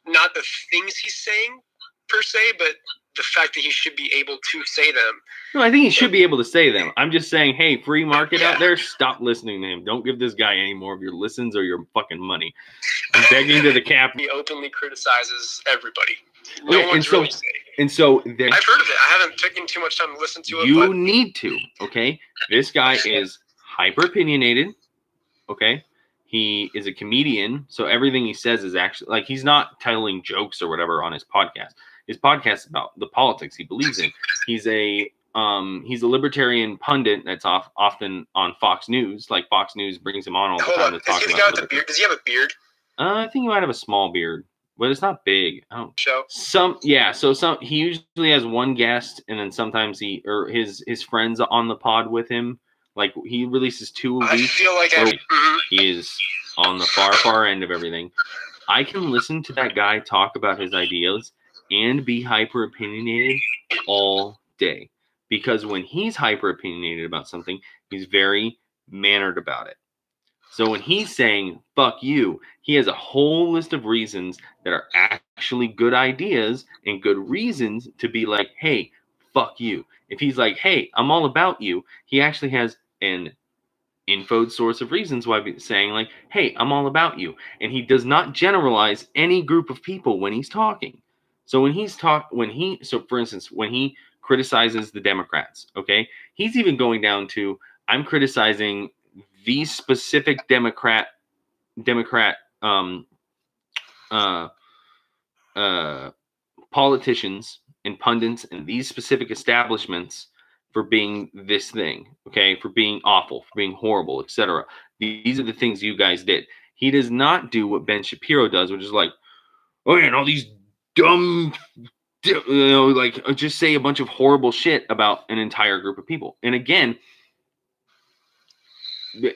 not the things he's saying per se, but the fact that he should be able to say them.
No, I think he should be able to say them. I'm just saying, hey, free market out there, stop listening to him. Don't give this guy any more of your listens or your fucking money. I'm begging to the cap.
He openly criticizes everybody. No one's really saying.
And so
I've heard of it. I haven't taken too much time to listen to it.
You need to, okay? This guy is hyper opinionated, okay? He is a comedian, so everything he says is actually like he's not telling jokes or whatever on his podcast. His podcast is about the politics he believes in. He's a libertarian pundit that's often on Fox News. Like Fox News brings him on all the time to talk about.
Does he have a beard?
I think he might have a small beard, but it's not big. I don't.
Show.
He usually has one guest, and then sometimes his friends on the pod with him. Like he releases 2 a week.
I feel like
he is on the far end of everything. I can listen to that guy talk about his ideas and be hyper opinionated all day, because when he's hyper opinionated about something, he's very mannered about it. So when he's saying fuck you, he has a whole list of reasons that are actually good ideas and good reasons to be like, hey, fuck you. If he's like, hey, I'm all about you, he actually has an infoed source of reasons why he's saying like, hey, I'm all about you. And he does not generalize any group of people when he's talking. So for instance, when he criticizes the Democrats, okay, he's even going down to, I'm criticizing these specific Democrat politicians and pundits and these specific establishments for being this thing, okay, for being awful, for being horrible, etc. These are the things you guys did. He does not do what Ben Shapiro does, which is like, oh yeah, and all these dumb, like just say a bunch of horrible shit about an entire group of people. And again,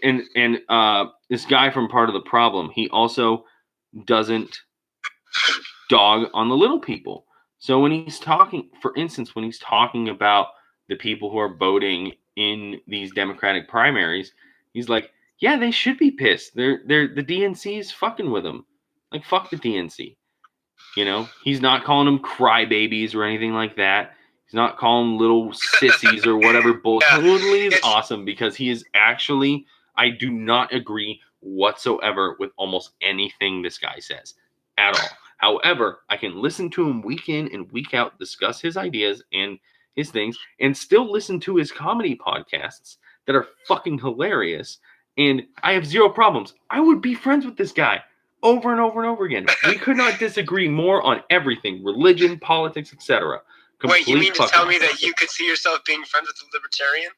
and this guy from Part of the Problem, he also doesn't dog on the little people. So when he's talking, for instance, when he's talking about the people who are voting in these Democratic primaries, he's like, yeah, they should be pissed. The DNC is fucking with them. Like, fuck the DNC. You know, he's not calling them crybabies or anything like that. He's not calling them little sissies or whatever bullshit. Totally is awesome, because he is actually, I do not agree whatsoever with almost anything this guy says at all. However, I can listen to him week in and week out, discuss his ideas and his things, and still listen to his comedy podcasts that are fucking hilarious. And I have zero problems. I would be friends with this guy over and over and over again. We could not disagree more on everything: religion, politics, etc.
Wait, you mean to tell me that you could see yourself being friends with a libertarian?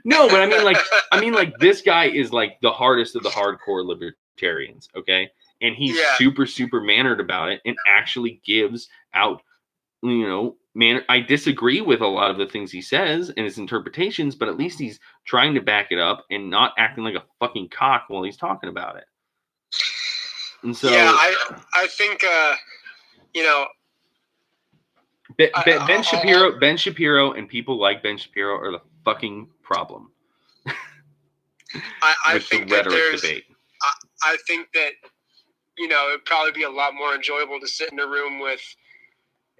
No, but I mean like this guy is like the hardest of the hardcore libertarians, okay? And he's super, super mannered about it and actually gives out, man, I disagree with a lot of the things he says and his interpretations, but at least he's trying to back it up and not acting like a fucking cock while he's talking about it. And so,
yeah, I think
Ben Shapiro, and people like Ben Shapiro are the fucking problem.
I
with
think
the
that
rhetoric debate.
I think that it'd probably be a lot more enjoyable to sit in a room with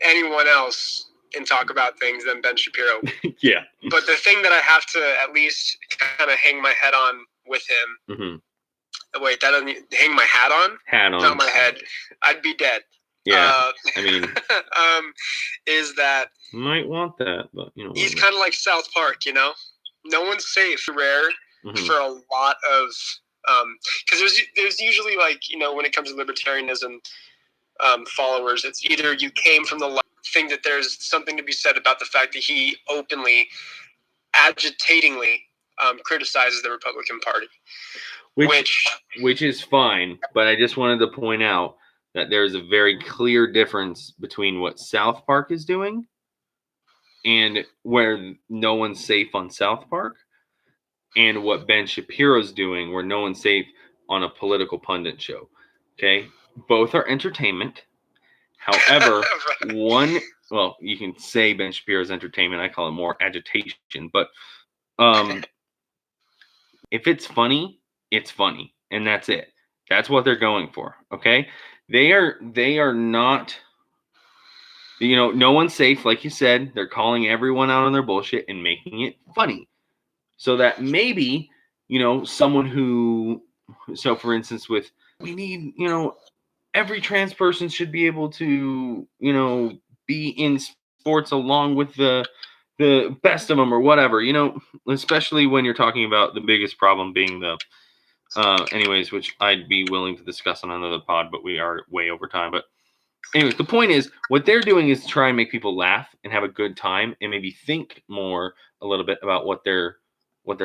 anyone else and talk about things than Ben Shapiro.
Yeah.
But the thing that I have to at least kind of hang my head on with him.
Mm-hmm.
Wait, that doesn't hang my hat on?
Hat on.
Not my head. I'd be dead.
Yeah. I mean,
is that
might want that, but
he's kind of like South Park. No one's safe. Rare for a lot of because there's usually like when it comes to libertarianism followers, it's either you came from the left, think that there's something to be said about the fact that he openly, agitatingly criticizes the Republican Party,
which is fine, but I just wanted to point out that there's a very clear difference between what South Park is doing and where no one's safe on South Park, and what Ben Shapiro's doing where no one's safe on a political pundit show. Okay? Both are entertainment. However, right. You can say Ben Shapiro's entertainment. I call it more agitation. But if it's funny, it's funny. And that's it. That's what they're going for. Okay? They are not, no one's safe. Like you said, they're calling everyone out on their bullshit and making it funny. So that maybe, someone who, so for instance, we need, every trans person should be able to, be in sports along with the best of them or whatever, especially when you're talking about the biggest problem being anyways, which I'd be willing to discuss on another pod, but we are way over time. But anyways, the point is what they're doing is try and make people laugh and have a good time and maybe think more a little bit about what their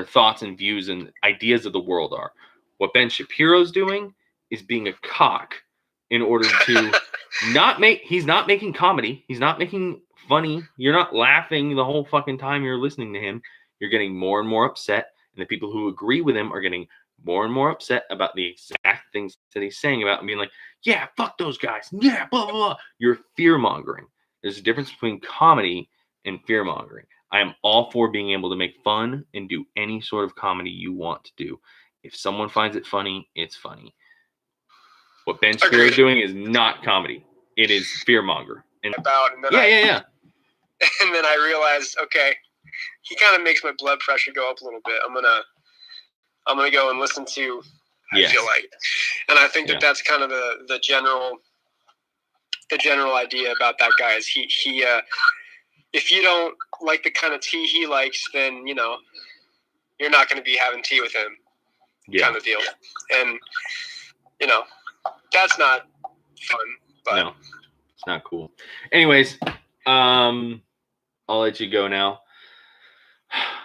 thoughts and views and ideas of the world are. What Ben Shapiro's doing is being a cock in order to he's not making comedy. He's not making funny. You're not laughing the whole fucking time you're listening to him. You're getting more and more upset. And the people who agree with him are getting more and more upset about the exact things that he's saying about and being like, yeah, fuck those guys. Yeah, blah, blah, blah. You're fear-mongering. There's a difference between comedy and fear-mongering. I am all for being able to make fun and do any sort of comedy you want to do. If someone finds it funny, it's funny. What Ben Shapiro is doing is not comedy. It is fear-monger. And then
And then I realized, okay, he kind of makes my blood pressure go up a little bit. I'm gonna go and listen to. I feel like, and I think that that's kind of the general idea about that guy is he if you don't like the kind of tea he likes, then you're not going to be having tea with him, kind of deal. And that's not fun. But
no, it's not cool. Anyways, I'll let you go now.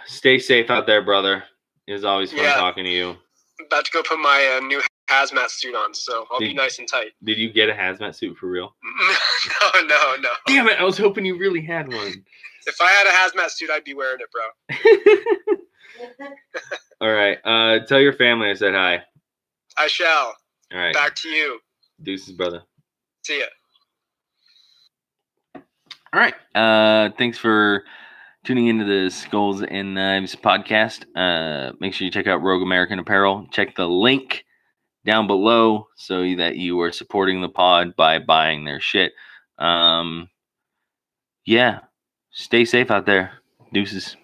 Stay safe out there, brother. It was always fun talking to you.
About to go put my new hazmat suit on, so I'll be nice and tight.
Did you get a hazmat suit for real?
No.
Damn it, I was hoping you really had one.
If I had a hazmat suit, I'd be wearing it, bro.
All right. Tell your family I said hi.
I shall.
All right.
Back to you.
Deuces, brother.
See ya.
All right. Thanks for tuning into the Skulls and Knives podcast. Make sure you check out Rogue American Apparel. Check the link down below so that you are supporting the pod by buying their shit. Stay safe out there. Deuces.